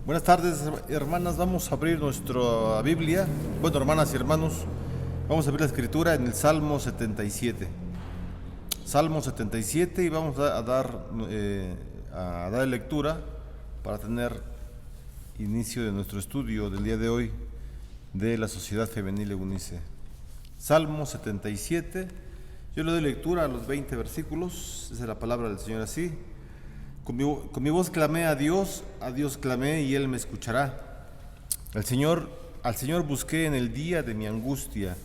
Buenas tardes, hermanas. Vamos a abrir nuestra Biblia. Bueno, hermanas y hermanos, vamos a abrir la escritura en el Salmo 77. Salmo 77 y vamos a dar lectura para tener inicio de nuestro estudio del día de hoy de la Sociedad Femenil Eunice. Salmo 77. Yo le doy lectura a los 20 versículos. Esa es la palabra del Señor así. Con mi voz clamé a Dios clamé y Él me escuchará. Al Señor busqué en el día de mi angustia.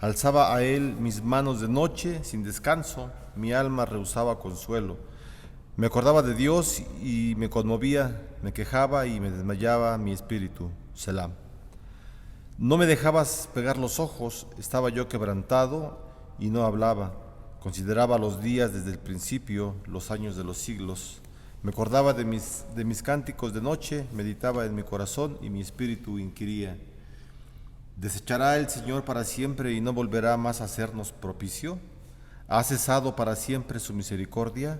Alzaba a Él mis manos de noche sin descanso. Mi alma rehusaba consuelo. Me acordaba de Dios y me conmovía, me quejaba y me desmayaba mi espíritu. Selah. No me dejabas pegar los ojos, estaba yo quebrantado y no hablaba. Consideraba los días desde el principio, los años de los siglos. Me acordaba de mis cánticos de noche, meditaba en mi corazón y mi espíritu inquiría. ¿Desechará el Señor para siempre y no volverá más a hacernos propicio? ¿Ha cesado para siempre su misericordia?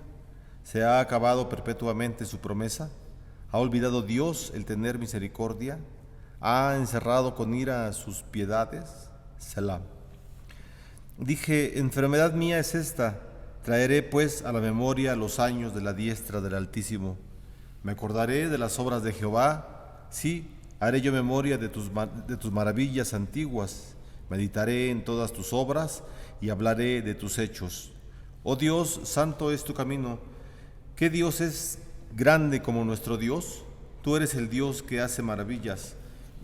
¿Se ha acabado perpetuamente su promesa? ¿Ha olvidado Dios el tener misericordia? ¿Ha encerrado con ira sus piedades? Selah. Dije, enfermedad mía es esta. Traeré pues a la memoria los años de la diestra del Altísimo. Me acordaré de las obras de Jehová. Sí, haré yo memoria de tus maravillas antiguas. Meditaré en todas tus obras y hablaré de tus hechos. Oh Dios, santo es tu camino. ¿Qué Dios es grande como nuestro Dios? Tú eres el Dios que hace maravillas.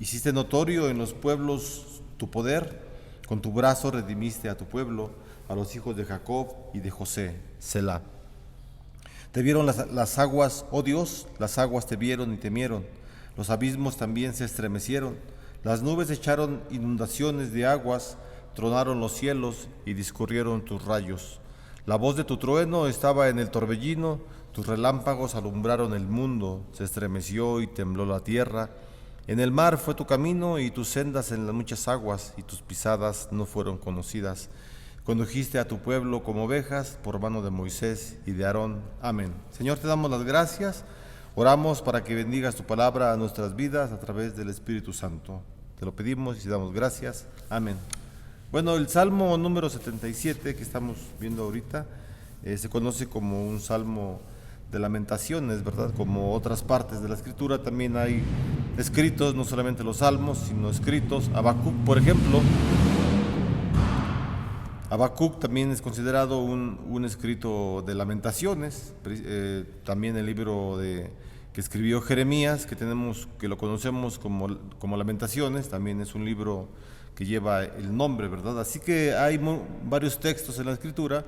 Hiciste notorio en los pueblos tu poder. Con tu brazo redimiste a tu pueblo, a los hijos de Jacob y de José. Selah. Te vieron las aguas, oh Dios, las aguas te vieron y temieron. Los abismos también se estremecieron. Las nubes echaron inundaciones de aguas, tronaron los cielos y discurrieron tus rayos. La voz de tu trueno estaba en el torbellino, tus relámpagos alumbraron el mundo, se estremeció y tembló la tierra. En el mar fue tu camino y tus sendas en las muchas aguas, y tus pisadas no fueron conocidas. Condujiste a tu pueblo como ovejas por mano de Moisés y de Aarón. Amén. Señor, te damos las gracias. Oramos para que bendigas tu palabra a nuestras vidas a través del Espíritu Santo. Te lo pedimos y te damos gracias. Amén. Bueno, el Salmo número 77 que estamos viendo ahorita se conoce como un salmo de lamentaciones, ¿verdad? Como otras partes de la Escritura también hay escritos, no solamente los salmos, sino escritos. Habacuc, por ejemplo. Habacuc también es considerado un escrito de lamentaciones. También el libro que escribió Jeremías, que lo conocemos como Lamentaciones, también es un libro que lleva el nombre, ¿verdad? Así que hay varios textos en la Escritura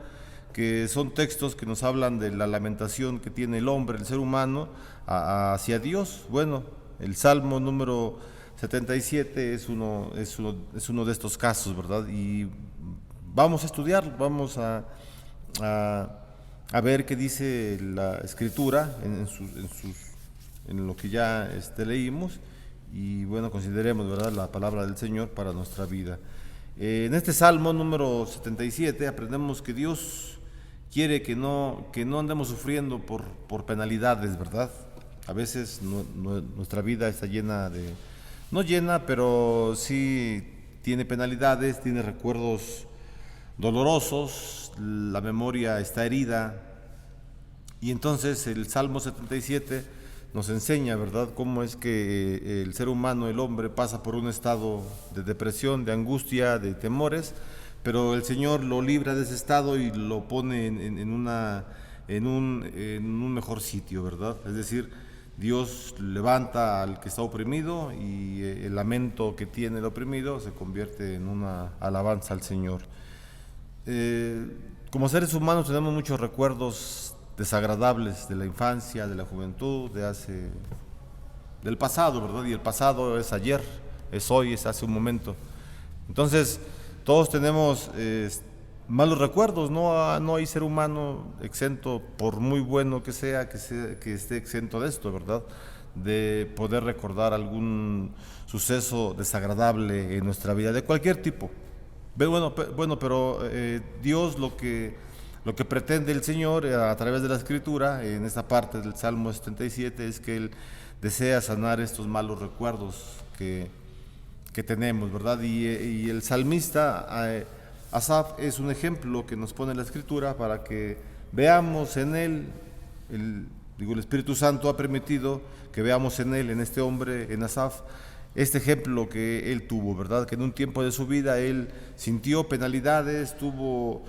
que son textos que nos hablan de la lamentación que tiene el hombre, el ser humano, hacia Dios. Bueno, el Salmo número 77 es uno de estos casos, ¿verdad? Y vamos a estudiar, vamos a ver qué dice la Escritura en lo que ya leímos, y bueno, consideremos, ¿verdad?, la palabra del Señor para nuestra vida. En este Salmo número 77 aprendemos que Dios quiere que no andemos sufriendo por penalidades, ¿verdad? A veces nuestra vida está no llena, pero sí tiene penalidades, tiene recuerdos dolorosos, la memoria está herida. Y entonces el Salmo 77 nos enseña, ¿verdad?, cómo es que el ser humano, el hombre, pasa por un estado de depresión, de angustia, de temores, pero el Señor lo libra de ese estado y lo pone en un mejor sitio, ¿verdad? Es decir, Dios levanta al que está oprimido y el lamento que tiene el oprimido se convierte en una alabanza al Señor. Como seres humanos tenemos muchos recuerdos desagradables de la infancia, de la juventud, del pasado, ¿verdad? Y el pasado es ayer, es hoy, es hace un momento. Entonces, todos tenemos malos recuerdos, no hay ser humano exento, por muy bueno que sea, que esté exento de esto, ¿verdad? De poder recordar algún suceso desagradable en nuestra vida, de cualquier tipo. Bueno, pero Dios lo que Lo que pretende el Señor a través de la Escritura, en esta parte del Salmo 77, es que Él desea sanar estos malos recuerdos que tenemos, ¿verdad? Y el salmista Asaf es un ejemplo que nos pone la Escritura para que veamos en él, el Espíritu Santo ha permitido que veamos en él, en este hombre, en Asaf, este ejemplo que él tuvo, ¿verdad? Que en un tiempo de su vida él sintió penalidades, tuvo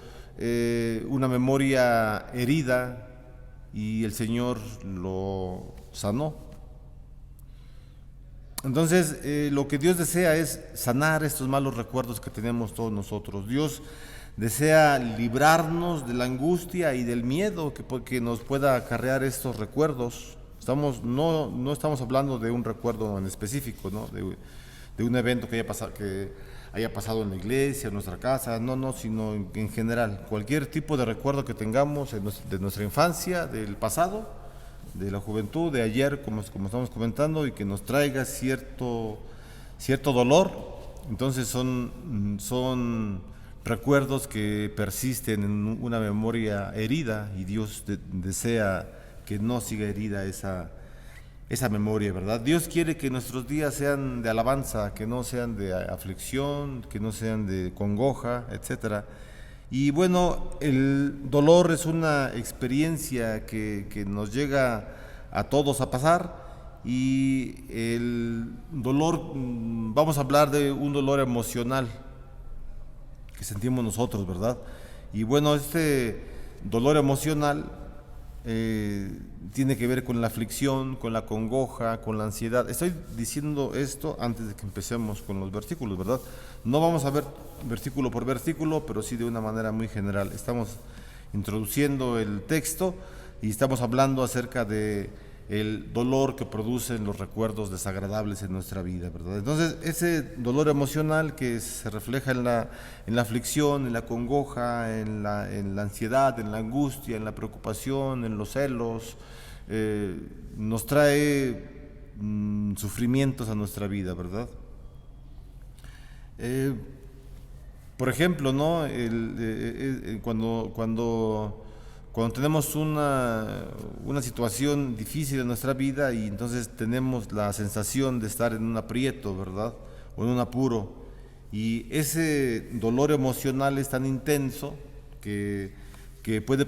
una memoria herida y el Señor lo sanó. Entonces, lo que Dios desea es sanar estos malos recuerdos que tenemos todos nosotros. Dios desea librarnos de la angustia y del miedo que nos pueda acarrear estos recuerdos. No estamos hablando de un recuerdo en específico, ¿no? De un evento que haya pasado en la iglesia, en nuestra casa, sino en general. Cualquier tipo de recuerdo que tengamos de nuestra infancia, del pasado, de la juventud, de ayer, como estamos comentando, y que nos traiga cierto dolor. Entonces son recuerdos que persisten en una memoria herida, y Dios desea que no siga herida esa memoria, ¿verdad? Dios quiere que nuestros días sean de alabanza, que no sean de aflicción, que no sean de congoja, etcétera. Y bueno, el dolor es una experiencia que nos llega a todos a pasar, y el dolor, vamos a hablar de un dolor emocional que sentimos nosotros, ¿verdad? Y bueno, este dolor emocional tiene que ver con la aflicción, con la congoja, con la ansiedad. Estoy diciendo esto antes de que empecemos con los versículos, ¿verdad? No vamos a ver versículo por versículo, pero sí de una manera muy general. Estamos introduciendo el texto y estamos hablando acerca de el dolor que producen los recuerdos desagradables en nuestra vida, ¿verdad? Entonces, ese dolor emocional que se refleja en la aflicción, en la congoja, en la ansiedad, en la angustia, en la preocupación, en los celos, nos trae sufrimientos a nuestra vida, ¿verdad? Por ejemplo, ¿no? Cuando tenemos una situación difícil en nuestra vida, y entonces tenemos la sensación de estar en un aprieto, ¿verdad? O en un apuro, y ese dolor emocional es tan intenso que puede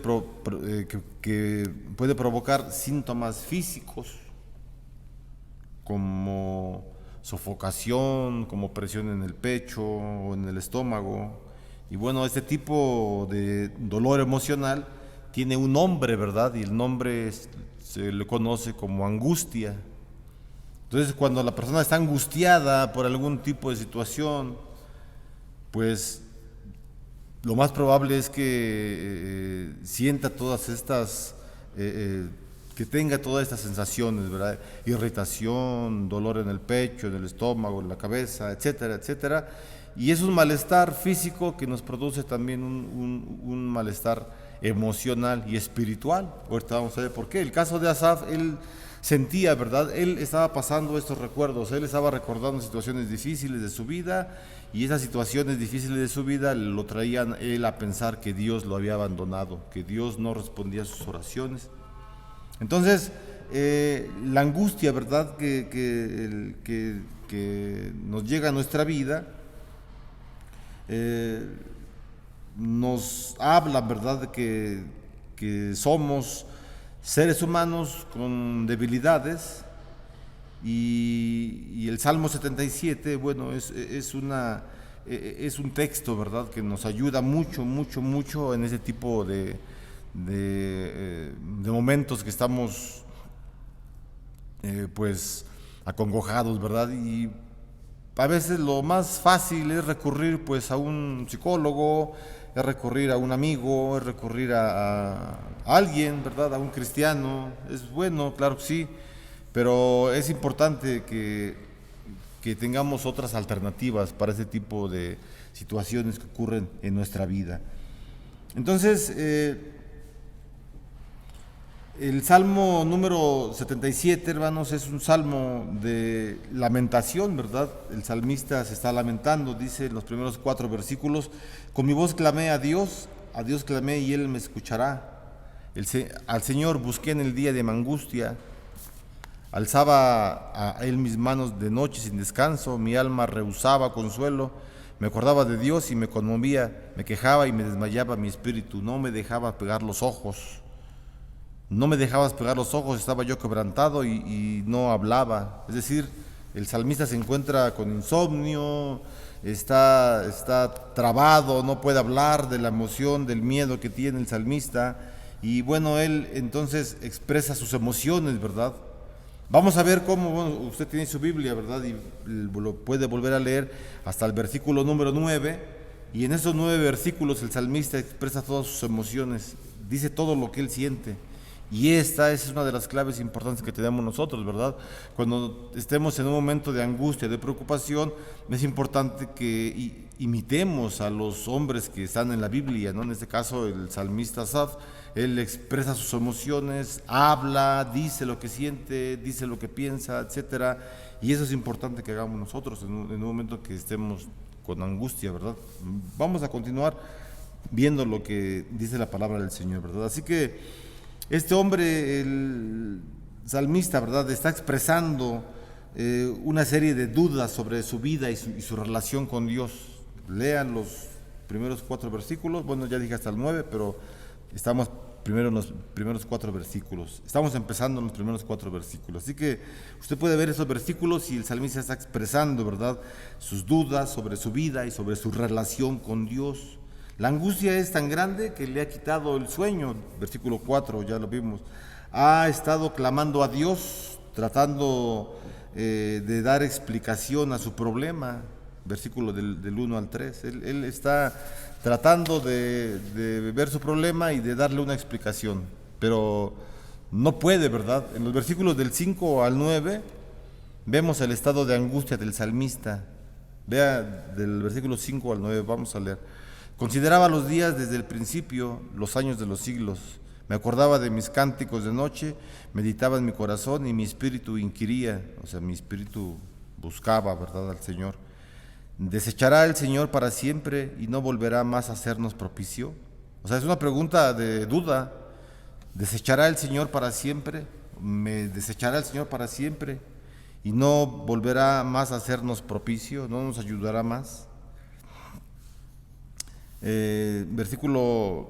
provocar síntomas físicos como sofocación, como presión en el pecho o en el estómago. Y bueno, este tipo de dolor emocional tiene un nombre, ¿verdad? Y el nombre se le conoce como angustia. Entonces, cuando la persona está angustiada por algún tipo de situación, pues lo más probable es que sienta todas estas, que tenga todas estas sensaciones, ¿verdad? Irritación, dolor en el pecho, en el estómago, en la cabeza, etcétera, etcétera. Y es un malestar físico que nos produce también un malestar emocional y espiritual. Ahorita vamos a ver por qué. El caso de Asaf, él sentía, ¿verdad? Él estaba pasando estos recuerdos, él estaba recordando situaciones difíciles de su vida, y esas situaciones difíciles de su vida lo traían él a pensar que Dios lo había abandonado, que Dios no respondía a sus oraciones. Entonces, la angustia, ¿verdad?, que nos llega a nuestra vida, nos habla, ¿verdad?, de que somos seres humanos con debilidades, y el Salmo 77, bueno, es un texto, ¿verdad?, que nos ayuda mucho en ese tipo de momentos que estamos pues acongojados, ¿verdad? Y a veces lo más fácil es recurrir pues a un psicólogo, es recurrir a un amigo, es recurrir a alguien, ¿verdad? A un cristiano. Es bueno, claro que sí, pero es importante que tengamos otras alternativas para ese tipo de situaciones que ocurren en nuestra vida. Entonces, el Salmo número 77, hermanos, es un salmo de lamentación, ¿verdad? El salmista se está lamentando, dice en los primeros 4 versículos: con mi voz clamé a Dios, a Dios clamé y Él me escuchará. Al Señor busqué en el día de mi angustia. Alzaba a Él mis manos de noche sin descanso, mi alma rehusaba consuelo. Me acordaba de Dios y me conmovía, me quejaba y me desmayaba mi espíritu. No me dejaba pegar los ojos. No me dejabas pegar los ojos, estaba yo quebrantado y no hablaba. Es decir, el salmista se encuentra con insomnio, está trabado, no puede hablar de la emoción, del miedo que tiene el salmista. Y bueno, él entonces expresa sus emociones, ¿verdad? Vamos a ver cómo, bueno, usted tiene su Biblia, ¿verdad? Y lo puede volver a leer hasta el versículo número 9. Y en esos 9 versículos el salmista expresa todas sus emociones, dice todo lo que él siente. Y esa es una de las claves importantes que tenemos nosotros, ¿verdad? Cuando estemos en un momento de angustia, de preocupación, es importante que imitemos a los hombres que están en la Biblia, ¿no? En este caso el salmista Asaf, él expresa sus emociones, habla, dice lo que siente, dice lo que piensa, etcétera. Y eso es importante que hagamos nosotros en un momento que estemos con angustia, ¿verdad? Vamos a continuar viendo lo que dice la palabra del Señor, ¿verdad? Así que este hombre, el salmista, ¿verdad?, está expresando una serie de dudas sobre su vida y su relación con Dios. Lean los primeros 4 versículos, bueno, ya dije hasta el 9, pero estamos primero en los primeros 4 versículos. Estamos empezando en los primeros 4 versículos. Así que usted puede ver esos versículos y el salmista está expresando, ¿verdad?, sus dudas sobre su vida y sobre su relación con Dios. La angustia es tan grande que le ha quitado el sueño, versículo 4, ya lo vimos. Ha estado clamando a Dios, tratando de dar explicación a su problema, versículo del 1 al 3. Él está tratando de ver su problema y de darle una explicación, pero no puede, ¿verdad? En los versículos del 5 al 9 vemos el estado de angustia del salmista. Vea del versículo 5 al 9, vamos a leer. Consideraba los días desde el principio, los años de los siglos. Me acordaba de mis cánticos de noche, meditaba en mi corazón y mi espíritu inquiría, o sea, mi espíritu buscaba, ¿verdad?, al Señor. ¿Desechará el Señor para siempre y no volverá más a hacernos propicio? O sea, es una pregunta de duda. ¿Desechará el Señor para siempre? ¿Me desechará el Señor para siempre y no volverá más a hacernos propicio? ¿No nos ayudará más? Versículo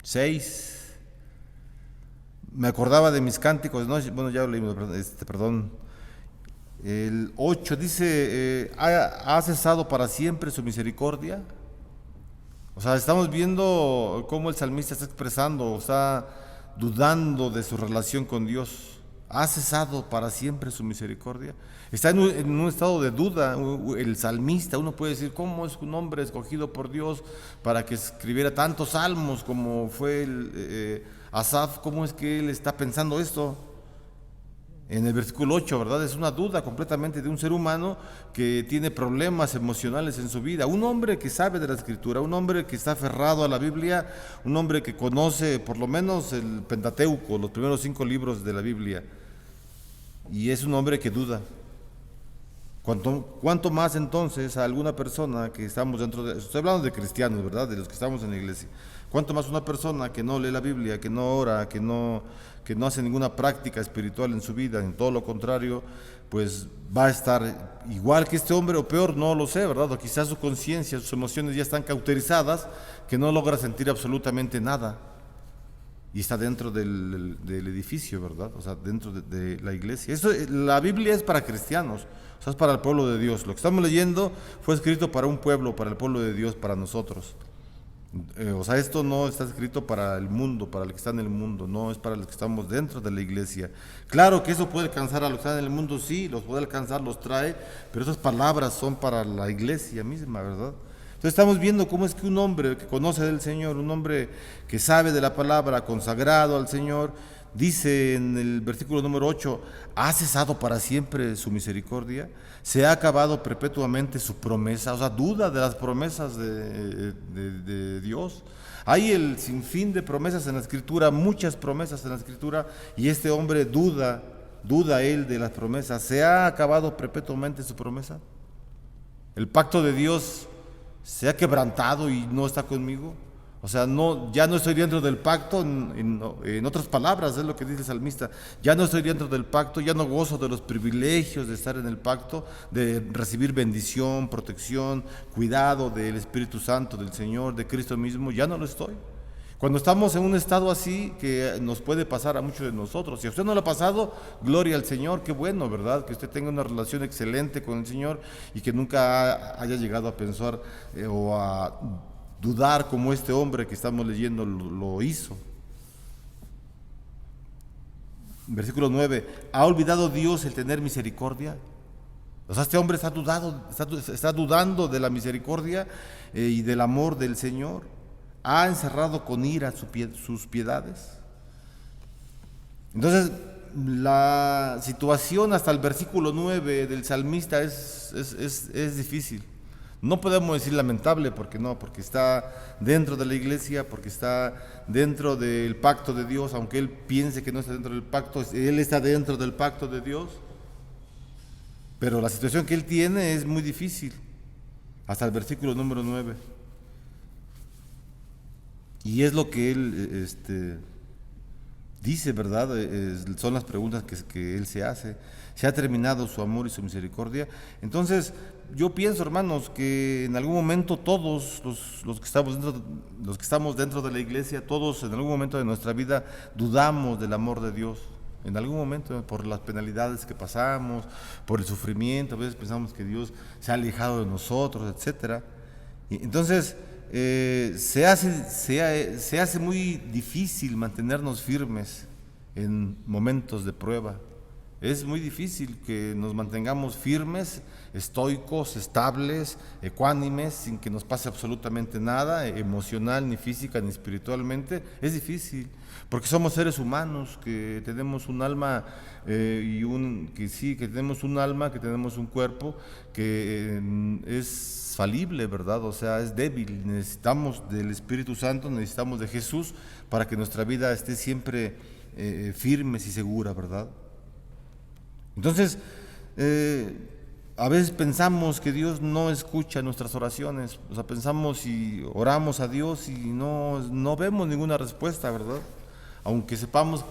6. Me acordaba de mis cánticos de noche. Bueno, ya lo leímos, perdón. El 8 dice, ¿ha cesado para siempre su misericordia? O sea, estamos viendo cómo el salmista está expresando, está dudando de su relación con Dios. ¿Ha cesado para siempre su misericordia? Está en un estado de duda. El salmista, uno puede decir, ¿cómo es un hombre escogido por Dios para que escribiera tantos salmos como fue Asaf? ¿Cómo es que él está pensando esto? En el versículo 8, ¿verdad? Es una duda completamente de un ser humano que tiene problemas emocionales en su vida. Un hombre que sabe de la Escritura, un hombre que está aferrado a la Biblia, un hombre que conoce por lo menos el Pentateuco, los primeros 5 libros de la Biblia. Y es un hombre que duda. ¿Cuánto más entonces a alguna persona que estamos dentro de... Estoy hablando de cristianos, ¿verdad? De los que estamos en la iglesia. ¿Cuánto más una persona que no lee la Biblia, que no ora, que no hace ninguna práctica espiritual en su vida, en todo lo contrario, pues va a estar igual que este hombre o peor, no lo sé, ¿verdad? O quizás su conciencia, sus emociones ya están cauterizadas, que no logra sentir absolutamente nada. Y está dentro del edificio, ¿verdad? O sea, dentro de la iglesia. La Biblia es para cristianos, o sea, es para el pueblo de Dios. Lo que estamos leyendo fue escrito para un pueblo, para el pueblo de Dios, para nosotros. O sea, esto no está escrito para el mundo, para el que está en el mundo, no es para los que estamos dentro de la iglesia. Claro que eso puede alcanzar a los que están en el mundo, sí, los puede alcanzar, los trae, pero esas palabras son para la iglesia misma, ¿verdad? Entonces estamos viendo cómo es que un hombre que conoce del Señor, un hombre que sabe de la palabra, consagrado al Señor, dice en el versículo número 8, ¿ha cesado para siempre su misericordia? ¿Se ha acabado perpetuamente su promesa? O sea, duda de las promesas de Dios. Hay el sinfín de promesas en la Escritura, muchas promesas en la Escritura, y este hombre duda él de las promesas. ¿Se ha acabado perpetuamente su promesa? El pacto de Dios se ha quebrantado y no está conmigo. O sea, no, ya no estoy dentro del pacto, en otras palabras, es lo que dice el salmista, ya no estoy dentro del pacto, ya no gozo de los privilegios de estar en el pacto, de recibir bendición, protección, cuidado del Espíritu Santo, del Señor, de Cristo mismo, ya no lo estoy. Cuando estamos en un estado así, que nos puede pasar a muchos de nosotros, si a usted no lo ha pasado, gloria al Señor, qué bueno, ¿verdad? Que usted tenga una relación excelente con el Señor y que nunca haya llegado a pensar o a dudar como este hombre que estamos leyendo lo hizo. Versículo 9, ¿ha olvidado Dios el tener misericordia? O sea, este hombre está dudando de la misericordia y del amor del Señor. ¿Ha encerrado con ira sus piedades? Entonces, la situación hasta el versículo 9 del salmista es difícil. No podemos decir lamentable, porque no, porque está dentro de la iglesia, porque está dentro del pacto de Dios, aunque él piense que no está dentro del pacto, él está dentro del pacto de Dios. Pero la situación que él tiene es muy difícil, hasta el versículo número 9. Y es lo que él dice, ¿verdad? Son las preguntas que él se hace. ¿Se ha terminado su amor y su misericordia? Entonces, yo pienso, hermanos, que en algún momento todos los que estamos dentro de la iglesia, todos en algún momento de nuestra vida dudamos del amor de Dios. En algún momento, por las penalidades que pasamos, por el sufrimiento, a veces pensamos que Dios se ha alejado de nosotros, etcétera. Entonces, se hace muy difícil mantenernos firmes en momentos de prueba. Es muy difícil que nos mantengamos firmes, estoicos, estables, ecuánimes, sin que nos pase absolutamente nada, emocional, ni física, ni espiritualmente. Es difícil, porque somos seres humanos, que tenemos un alma que tenemos un alma, que tenemos un cuerpo que es falible, ¿verdad? O sea, es débil. Necesitamos del Espíritu Santo, necesitamos de Jesús para que nuestra vida esté siempre firmes y segura, ¿verdad? Entonces, a veces pensamos que Dios no escucha nuestras oraciones, o sea, pensamos y oramos a Dios y no vemos ninguna respuesta, ¿verdad? Aunque sepamos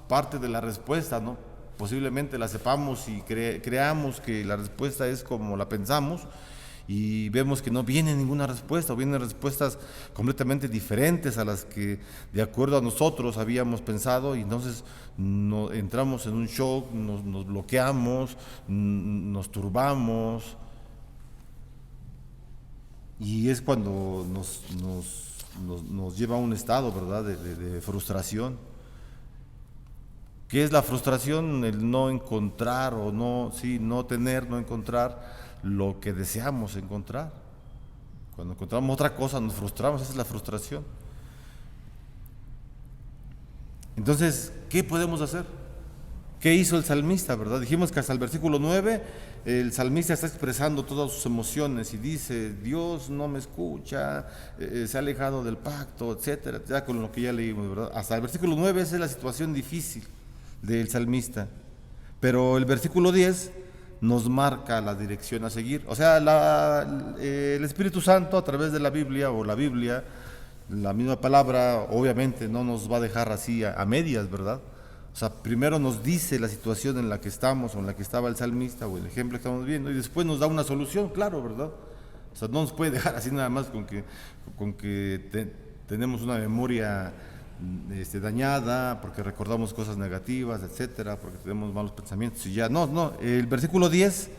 parte de la respuesta, ¿no? Posiblemente la sepamos y creamos que la respuesta es como la pensamos, y vemos que no viene ninguna respuesta, o vienen respuestas completamente diferentes a las que de acuerdo a nosotros habíamos pensado, y entonces entramos en un shock, nos bloqueamos, nos turbamos, y es cuando nos lleva a un estado, ¿verdad?, de frustración. ¿Qué es la frustración? El no encontrar o no encontrar lo que deseamos encontrar. Cuando encontramos otra cosa nos frustramos, esa es la frustración. Entonces, ¿qué podemos hacer? ¿Qué hizo el salmista, verdad? Dijimos que hasta el versículo 9 el salmista está expresando todas sus emociones y dice: Dios no me escucha, se ha alejado del pacto, etcétera, ya con lo que ya leímos, ¿verdad? Hasta el versículo 9 esa es la situación difícil del salmista. Pero el versículo 10 nos marca la dirección a seguir. O sea, el Espíritu Santo a través de la Biblia, o la Biblia, la misma palabra, obviamente no nos va a dejar así a medias, ¿verdad? O sea, primero nos dice la situación en la que estamos, o en la que estaba el salmista, o el ejemplo que estamos viendo, y después nos da una solución, claro, ¿verdad? O sea, no nos puede dejar así nada más con que tenemos una memoria dañada, porque recordamos cosas negativas, etcétera, porque tenemos malos pensamientos y ya. No, el versículo 10,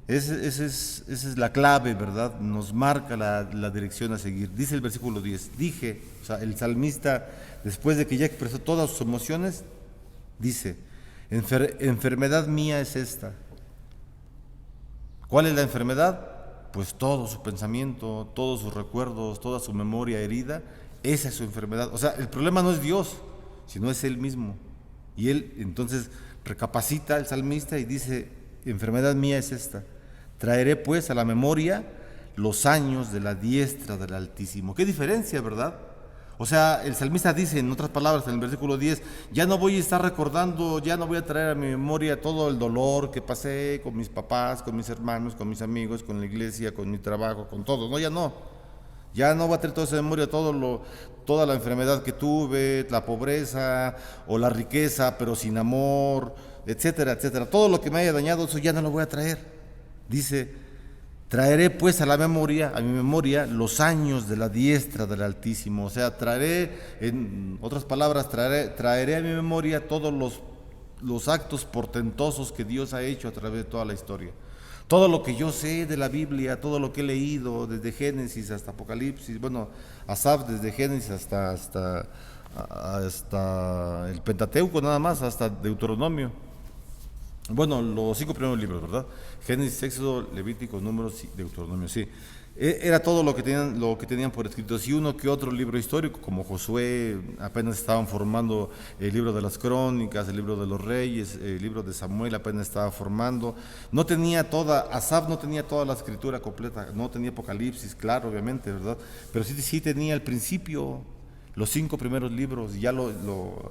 esa es la clave, ¿verdad? Nos marca la dirección a seguir. Dice el versículo 10, o sea, el salmista, después de que ya expresó todas sus emociones, dice: enfermedad mía es esta. ¿Cuál es la enfermedad? Pues todo su pensamiento, todos sus recuerdos, toda su memoria herida. Esa es su enfermedad. O sea, el problema no es Dios, sino es él mismo. Y él entonces recapacita el salmista y dice: enfermedad mía es esta. Traeré pues a la memoria los años de la diestra del Altísimo. Qué diferencia, ¿verdad? O sea, el salmista dice, en otras palabras, en el versículo 10, ya no voy a estar recordando, ya no voy a traer a mi memoria todo el dolor que pasé con mis papás, con mis hermanos, con mis amigos, con la iglesia, con mi trabajo, con todo. No, ya no. Ya no va a tener toda esa memoria, toda la enfermedad que tuve, la pobreza o la riqueza, pero sin amor, etcétera, etcétera. Todo lo que me haya dañado, eso ya no lo voy a traer. Dice, traeré pues a mi memoria, los años de la diestra del Altísimo. O sea, en otras palabras, traeré a mi memoria todos los actos portentosos que Dios ha hecho a través de toda la historia. Todo lo que yo sé de la Biblia, todo lo que he leído, desde Génesis hasta Apocalipsis, bueno, Asaf desde Génesis hasta el Pentateuco nada más, hasta Deuteronomio. Bueno, los 5 primeros libros, ¿verdad? Génesis, Éxodo, Levítico, Números y Deuteronomio, sí. Era todo lo que tenían por escrito. Si uno que otro libro histórico, como Josué, apenas estaban formando el libro de las Crónicas, el libro de los Reyes, el libro de Samuel apenas estaba formando. Asaf no tenía toda la escritura completa, no tenía Apocalipsis, claro, obviamente, ¿verdad? Pero sí tenía el principio. Los 5 primeros libros, ya lo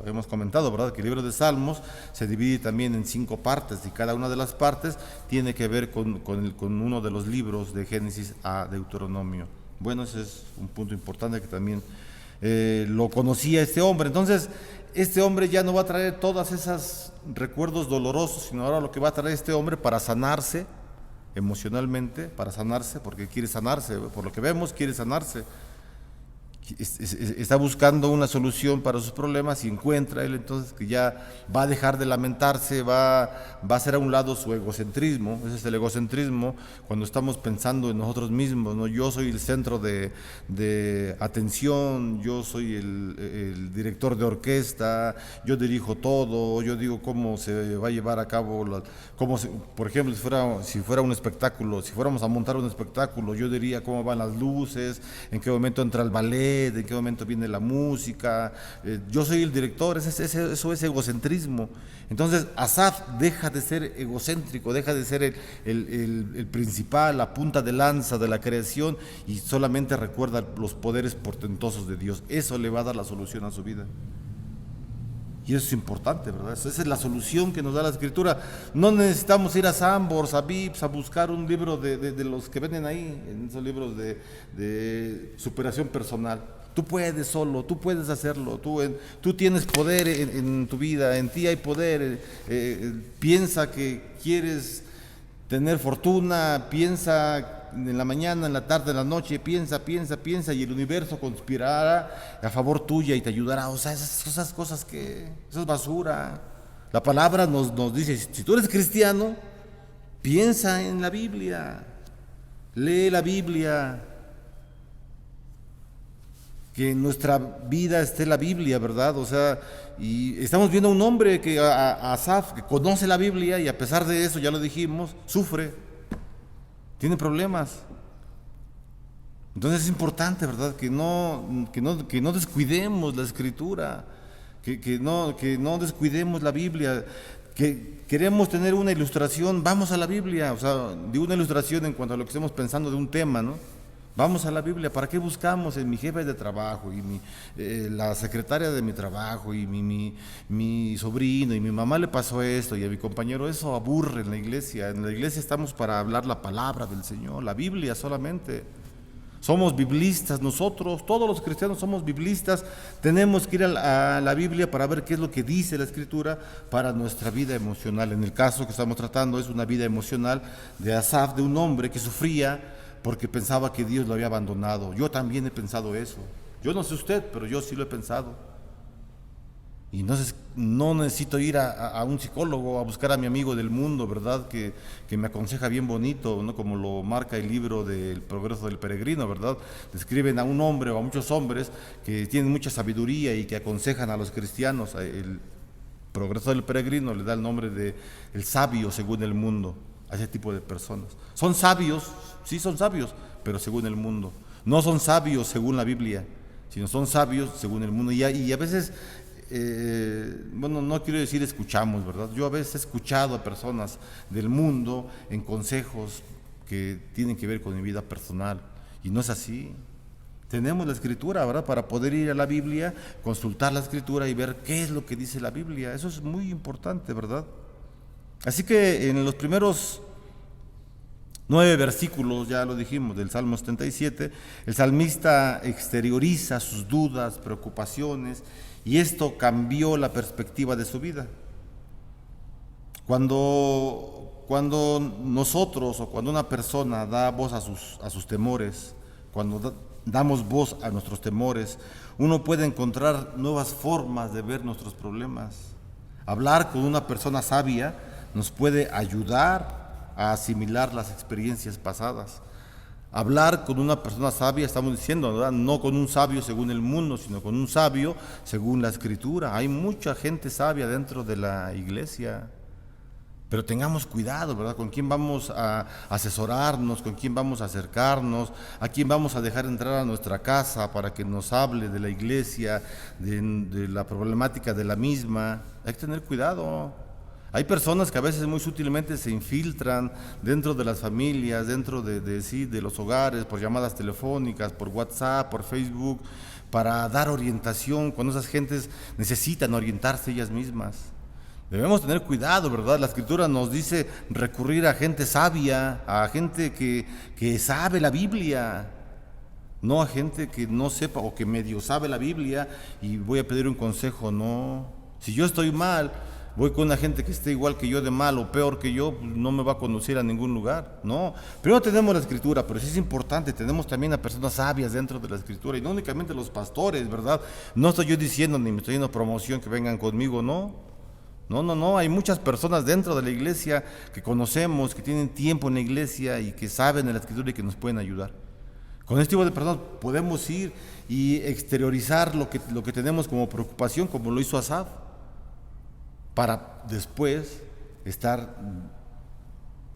hemos comentado, ¿verdad? Que el libro de Salmos se divide también en 5 partes y cada una de las partes tiene que ver con uno de los libros de Génesis a Deuteronomio. Bueno, ese es un punto importante que también lo conocía este hombre. Entonces, este hombre ya no va a traer todos esos recuerdos dolorosos, sino ahora lo que va a traer este hombre para sanarse emocionalmente, porque quiere sanarse, por lo que vemos, quiere sanarse. Está buscando una solución para sus problemas y encuentra él entonces que ya va a dejar de lamentarse, va a hacer a un lado su egocentrismo. Ese es el egocentrismo, cuando estamos pensando en nosotros mismos, ¿no? Yo soy el centro de atención, yo soy el director de orquesta, yo dirijo todo, yo digo cómo se va a llevar a cabo, por ejemplo, si fuera un espectáculo, si fuéramos a montar un espectáculo, yo diría cómo van las luces, en qué momento entra el ballet, en qué momento viene la música, yo soy el director. Eso es egocentrismo. Entonces Asaf deja de ser egocéntrico, deja de ser el principal, la punta de lanza de la creación, y solamente recuerda los poderes portentosos de Dios. Eso le va a dar la solución a su vida. Y eso es importante, ¿verdad? Esa es la solución que nos da la Escritura. No necesitamos ir a Sambors, a Vips, a buscar un libro de los que venden ahí, en esos libros de superación personal. Tú puedes solo, tú puedes hacerlo, tú tienes poder en tu vida, en ti hay poder. Piensa que quieres tener fortuna, piensa en la mañana, en la tarde, en la noche, piensa, y el universo conspirará a favor tuya y te ayudará. O sea, esas cosas eso es basura. La palabra nos dice, si tú eres cristiano, piensa en la Biblia, lee la Biblia, que en nuestra vida esté la Biblia, ¿verdad? O sea, y estamos viendo a un hombre a Asaf, que conoce la Biblia y a pesar de eso, ya lo dijimos, sufre. Tiene problemas. Entonces es importante, ¿verdad? Que no descuidemos la Escritura, que no descuidemos la Biblia. Que queremos tener una ilustración, vamos a la Biblia. O sea, de una ilustración en cuanto a lo que estemos pensando de un tema, ¿no? Vamos a la Biblia. ¿Para qué buscamos en mi jefe de trabajo y la secretaria de mi trabajo y mi sobrino y mi mamá le pasó esto y a mi compañero? Eso aburre en la iglesia. En la iglesia estamos para hablar la palabra del Señor, la Biblia solamente. Somos biblistas nosotros, todos los cristianos somos biblistas. Tenemos que ir a la Biblia para ver qué es lo que dice la Escritura para nuestra vida emocional. En el caso que estamos tratando es una vida emocional de Asaf, de un hombre que sufría porque pensaba que Dios lo había abandonado. Yo también he pensado eso. Yo no sé usted, pero yo sí lo he pensado. Y no necesito ir a un psicólogo a buscar a mi amigo del mundo, ¿verdad? Que me aconseja bien bonito, ¿no? Como lo marca el libro del Progreso del Peregrino, ¿verdad? Describen a un hombre o a muchos hombres que tienen mucha sabiduría y que aconsejan a los cristianos. El Progreso del Peregrino le da el nombre de el sabio según el mundo a ese tipo de personas. Son sabios, sí son sabios, pero según el mundo. No son sabios según la Biblia, sino son sabios según el mundo. Y a veces, bueno, no quiero decir escuchamos, ¿verdad? Yo a veces he escuchado a personas del mundo en consejos que tienen que ver con mi vida personal. Y no es así. Tenemos la Escritura, ¿verdad? Para poder ir a la Biblia, consultar la Escritura y ver qué es lo que dice la Biblia. Eso es muy importante, ¿verdad? Así que en los primeros 9 versículos, ya lo dijimos, del Salmo 77, el salmista exterioriza sus dudas, preocupaciones, y esto cambió la perspectiva de su vida. Cuando nosotros o cuando una persona da voz a sus temores, cuando damos voz a nuestros temores, uno puede encontrar nuevas formas de ver nuestros problemas. Hablar con una persona sabia nos puede ayudar a asimilar las experiencias pasadas. Hablar con una persona sabia, estamos diciendo, ¿verdad? No con un sabio según el mundo, sino con un sabio según la Escritura. Hay mucha gente sabia dentro de la iglesia. Pero tengamos cuidado, ¿verdad? Con quién vamos a asesorarnos, con quién vamos a acercarnos, a quién vamos a dejar entrar a nuestra casa para que nos hable de la iglesia, de la problemática de la misma. Hay que tener cuidado. Hay personas que a veces muy sutilmente se infiltran dentro de las familias, dentro de los hogares, por llamadas telefónicas, por WhatsApp, por Facebook, para dar orientación cuando esas gentes necesitan orientarse ellas mismas. Debemos tener cuidado, ¿verdad? La Escritura nos dice recurrir a gente sabia, a gente que sabe la Biblia, no a gente que no sepa o que medio sabe la Biblia y voy a pedir un consejo. No, si yo estoy mal, voy con una gente que esté igual que yo de mal o peor que yo, no me va a conducir a ningún lugar. No, primero tenemos la Escritura, pero sí es importante, tenemos también a personas sabias dentro de la Escritura y no únicamente los pastores, ¿verdad? No estoy yo diciendo ni me estoy dando promoción que vengan conmigo, no. No, hay muchas personas dentro de la iglesia que conocemos, que tienen tiempo en la iglesia y que saben de la Escritura y que nos pueden ayudar. Con este tipo de personas podemos ir y exteriorizar lo que tenemos como preocupación, como lo hizo Asaf, para después estar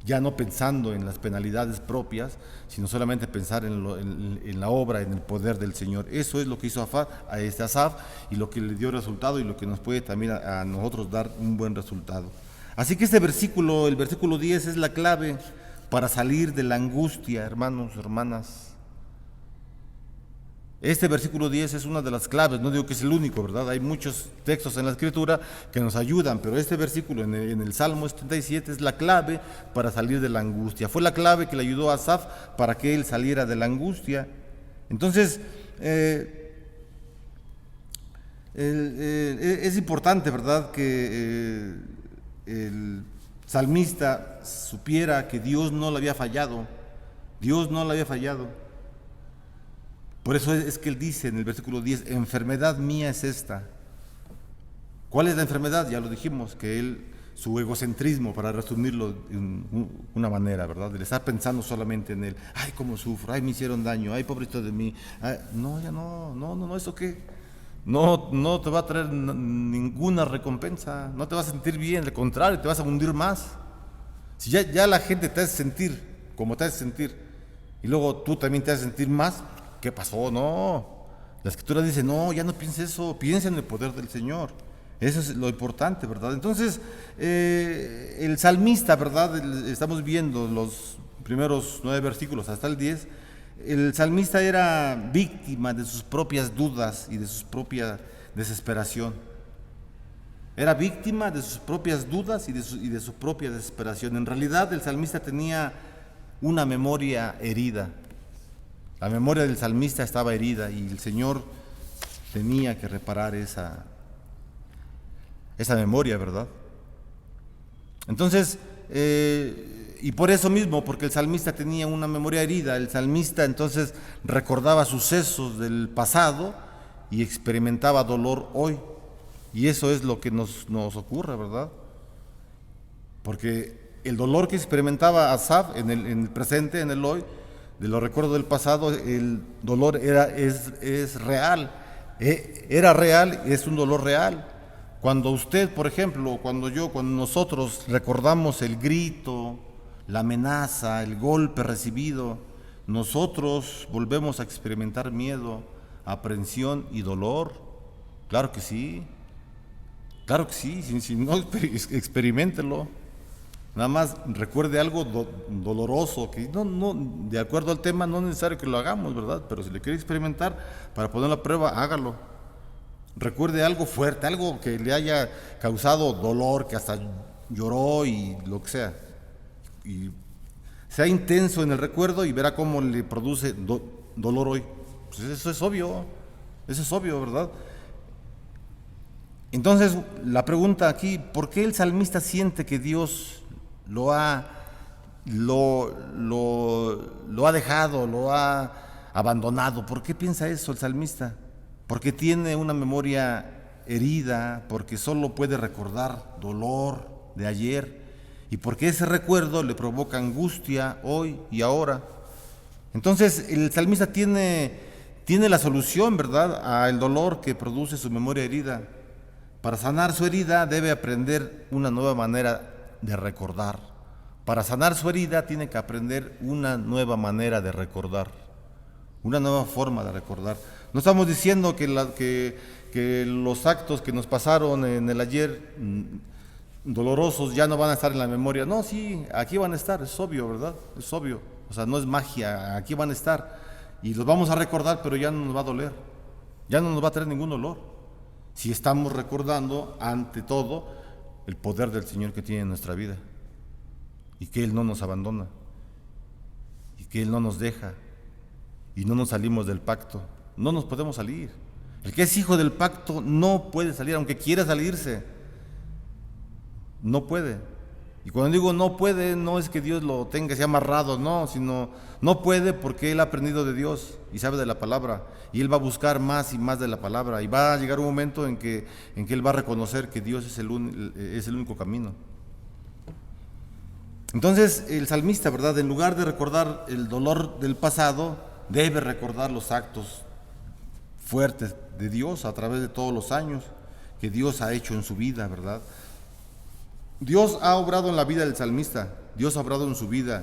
ya no pensando en las penalidades propias, sino solamente pensar en la obra, en el poder del Señor. Eso es lo que hizo Asaf y lo que le dio resultado y lo que nos puede también a nosotros dar un buen resultado. Así que este versículo, el versículo 10, es la clave para salir de la angustia, hermanos, hermanas. Este versículo 10 es una de las claves, no digo que es el único, ¿verdad? Hay muchos textos en la Escritura que nos ayudan, pero este versículo en el Salmo 77 es la clave para salir de la angustia. Fue la clave que le ayudó a Asaf para que él saliera de la angustia. Entonces, es importante, ¿verdad?, que el salmista supiera que Dios no le había fallado. Dios no le había fallado. Por eso es que él dice en el versículo 10, enfermedad mía es esta. ¿Cuál es la enfermedad? Ya lo dijimos, que su egocentrismo, para resumirlo de una manera, ¿verdad? Él está pensando solamente en él. Ay, cómo sufro, ay, me hicieron daño, ay, pobrecito de mí. Ay, no, ¿eso qué? No te va a traer ninguna recompensa, no te vas a sentir bien, al contrario, te vas a hundir más. Si ya la gente te hace sentir como te hace sentir, y luego tú también te haces sentir más, ¿qué pasó? No, la Escritura dice, no, ya no pienses eso, piensa en el poder del Señor. Eso es lo importante, ¿verdad? Entonces, el salmista, ¿verdad? Estamos viendo los primeros 9 versículos hasta el 10. El salmista era víctima de sus propias dudas y de su propia desesperación. Era víctima de sus propias dudas y de su propia desesperación. En realidad, el salmista tenía una memoria herida. La memoria del salmista estaba herida y el Señor tenía que reparar esa memoria, ¿verdad? Entonces, y por eso mismo, porque el salmista tenía una memoria herida, el salmista entonces recordaba sucesos del pasado y experimentaba dolor hoy. Y eso es lo que nos ocurre, ¿verdad? Porque el dolor que experimentaba Asaf en el presente, en el hoy, de los recuerdos del pasado, el dolor es real, era real, es un dolor real. Cuando usted, por ejemplo, cuando nosotros recordamos el grito, la amenaza, el golpe recibido, nosotros volvemos a experimentar miedo, aprensión y dolor. Claro que sí, si no, experiméntelo. Nada más recuerde algo doloroso, que de acuerdo al tema no es necesario que lo hagamos, ¿verdad? Pero si le quiere experimentar para poner la prueba, hágalo. Recuerde algo fuerte, algo que le haya causado dolor, que hasta lloró y lo que sea. Y sea intenso en el recuerdo y verá cómo le produce dolor hoy. Pues eso es obvio, ¿verdad? Entonces, la pregunta aquí, ¿por qué el salmista siente que Dios lo ha dejado, lo ha abandonado? ¿Por qué piensa eso el salmista? Porque tiene una memoria herida, porque solo puede recordar dolor de ayer y porque ese recuerdo le provoca angustia hoy y ahora. Entonces el salmista tiene la solución, ¿verdad?, al dolor que produce su memoria herida. Para sanar su herida debe aprender una nueva manera de recordar. Para sanar su herida tiene que aprender una nueva manera de recordar, una nueva forma de recordar. No estamos diciendo que los actos que nos pasaron en el ayer dolorosos ya no van a estar en la memoria. No, sí, aquí van a estar, es obvio, ¿verdad? Es obvio. O sea, no es magia, aquí van a estar. Y los vamos a recordar, pero ya no nos va a doler. Ya no nos va a traer ningún dolor. Si estamos recordando, ante todo, el poder del Señor que tiene en nuestra vida. Y que Él no nos abandona. Y que Él no nos deja. Y no nos salimos del pacto. No nos podemos salir. El que es hijo del pacto no puede salir, aunque quiera salirse. No puede. Y cuando digo no puede, no es que Dios lo tenga así amarrado, no, sino no puede porque Él ha aprendido de Dios y sabe de la palabra. Y Él va a buscar más y más de la palabra. Y va a llegar un momento en que Él va a reconocer que Dios es el único camino. Entonces el salmista, ¿verdad?, en lugar de recordar el dolor del pasado, debe recordar los actos fuertes de Dios a través de todos los años que Dios ha hecho en su vida, ¿verdad? Dios ha obrado en la vida del salmista, Dios ha obrado en su vida,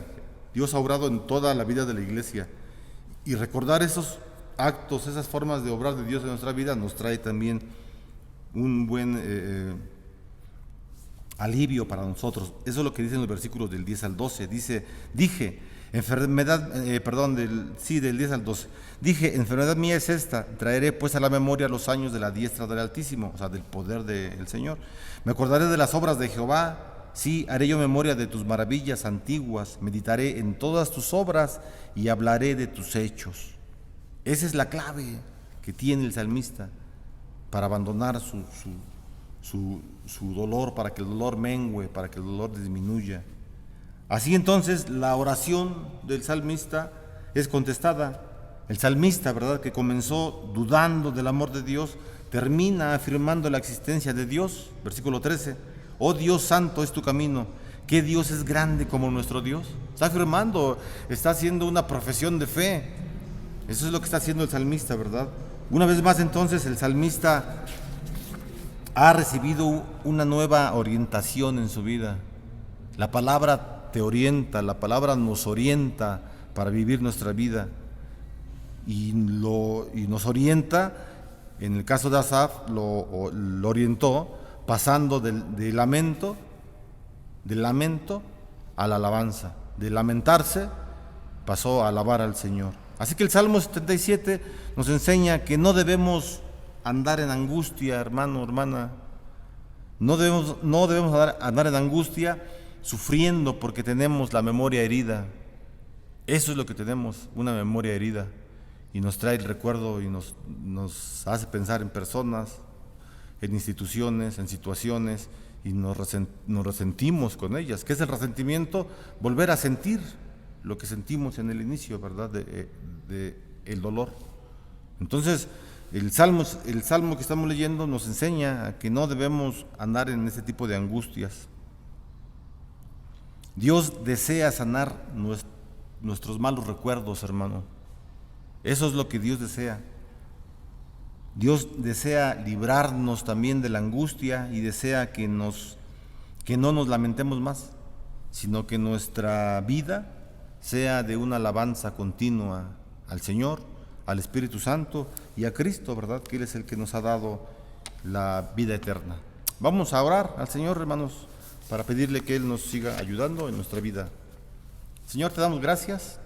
Dios ha obrado en toda la vida de la iglesia. Y recordar esos actos, esas formas de obrar de Dios en nuestra vida nos trae también un buen alivio para nosotros. Eso es lo que dicen los versículos del 10 al 12. Dice, del 10 al 12. Dije, enfermedad mía es esta, traeré pues a la memoria los años de la diestra del Altísimo, o sea, del poder del Señor. Me acordaré de las obras de Jehová, sí, haré yo memoria de tus maravillas antiguas, meditaré en todas tus obras y hablaré de tus hechos. Esa es la clave que tiene el salmista para abandonar su dolor, para que el dolor mengue, para que el dolor disminuya. Así entonces la oración del salmista es contestada. El salmista, ¿verdad?, que comenzó dudando del amor de Dios, termina afirmando la existencia de Dios. Versículo 13. Oh Dios santo es tu camino. ¿Qué Dios es grande como nuestro Dios? Está afirmando, está haciendo una profesión de fe. Eso es lo que está haciendo el salmista, ¿verdad? Una vez más entonces el salmista ha recibido una nueva orientación en su vida. La palabra te orienta, la palabra nos orienta para vivir nuestra vida y nos orienta. En el caso de Asaf lo orientó pasando del lamento a la alabanza, de lamentarse pasó a alabar al Señor. Así que el Salmo 77 nos enseña que no debemos andar en angustia, hermano, hermana. No debemos andar en angustia sufriendo porque tenemos la memoria herida. Eso es lo que tenemos, una memoria herida, y nos trae el recuerdo y nos hace pensar en personas, en instituciones, en situaciones, y nos resentimos con ellas. ¿Qué es el resentimiento? Volver a sentir lo que sentimos en el inicio, ¿verdad?, de el dolor. Entonces el salmo que estamos leyendo nos enseña a que no debemos andar en ese tipo de angustias. Dios desea sanar nuestros malos recuerdos, hermano. Eso es lo que Dios desea. Dios desea librarnos también de la angustia y desea que no nos lamentemos más, sino que nuestra vida sea de una alabanza continua al Señor, al Espíritu Santo y a Cristo, ¿verdad?, que Él es el que nos ha dado la vida eterna. Vamos a orar al Señor, hermanos. para pedirle que Él nos siga ayudando en nuestra vida. Señor, te damos gracias.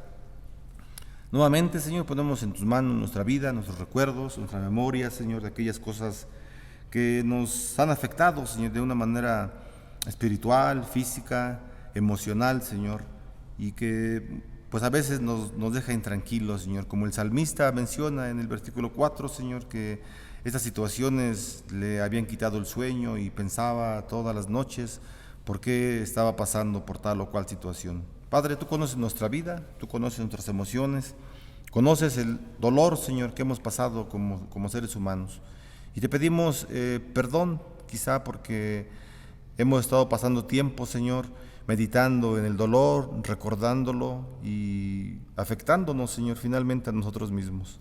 Nuevamente, Señor, ponemos en tus manos nuestra vida, nuestros recuerdos, nuestra memoria, Señor, de aquellas cosas que nos han afectado, Señor, de una manera espiritual, física, emocional, Señor, y que pues a veces nos deja intranquilos, Señor, como el salmista menciona en el versículo 4, Señor, que estas situaciones le habían quitado el sueño y pensaba todas las noches por qué estaba pasando por tal o cual situación. Padre, tú conoces nuestra vida, tú conoces nuestras emociones, conoces el dolor, Señor, que hemos pasado como seres humanos. Y te pedimos perdón, quizá porque hemos estado pasando tiempo, Señor, meditando en el dolor, recordándolo y afectándonos, Señor, finalmente a nosotros mismos.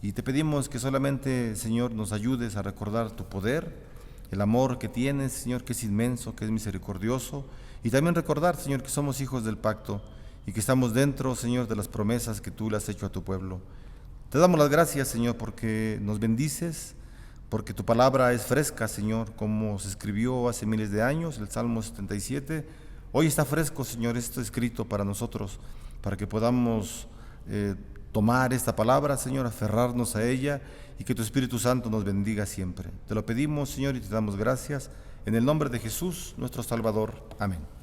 Y te pedimos que solamente, Señor, nos ayudes a recordar tu poder, el amor que tienes, Señor, que es inmenso, que es misericordioso, y también recordar, Señor, que somos hijos del pacto y que estamos dentro, Señor, de las promesas que tú le has hecho a tu pueblo. Te damos las gracias, Señor, porque nos bendices, porque tu palabra es fresca, Señor, como se escribió hace miles de años, el Salmo 77. Hoy está fresco, Señor, esto escrito para nosotros, para que podamos tomar esta palabra, Señor, aferrarnos a ella y que tu Espíritu Santo nos bendiga siempre. Te lo pedimos, Señor, y te damos gracias. En el nombre de Jesús, nuestro Salvador. Amén.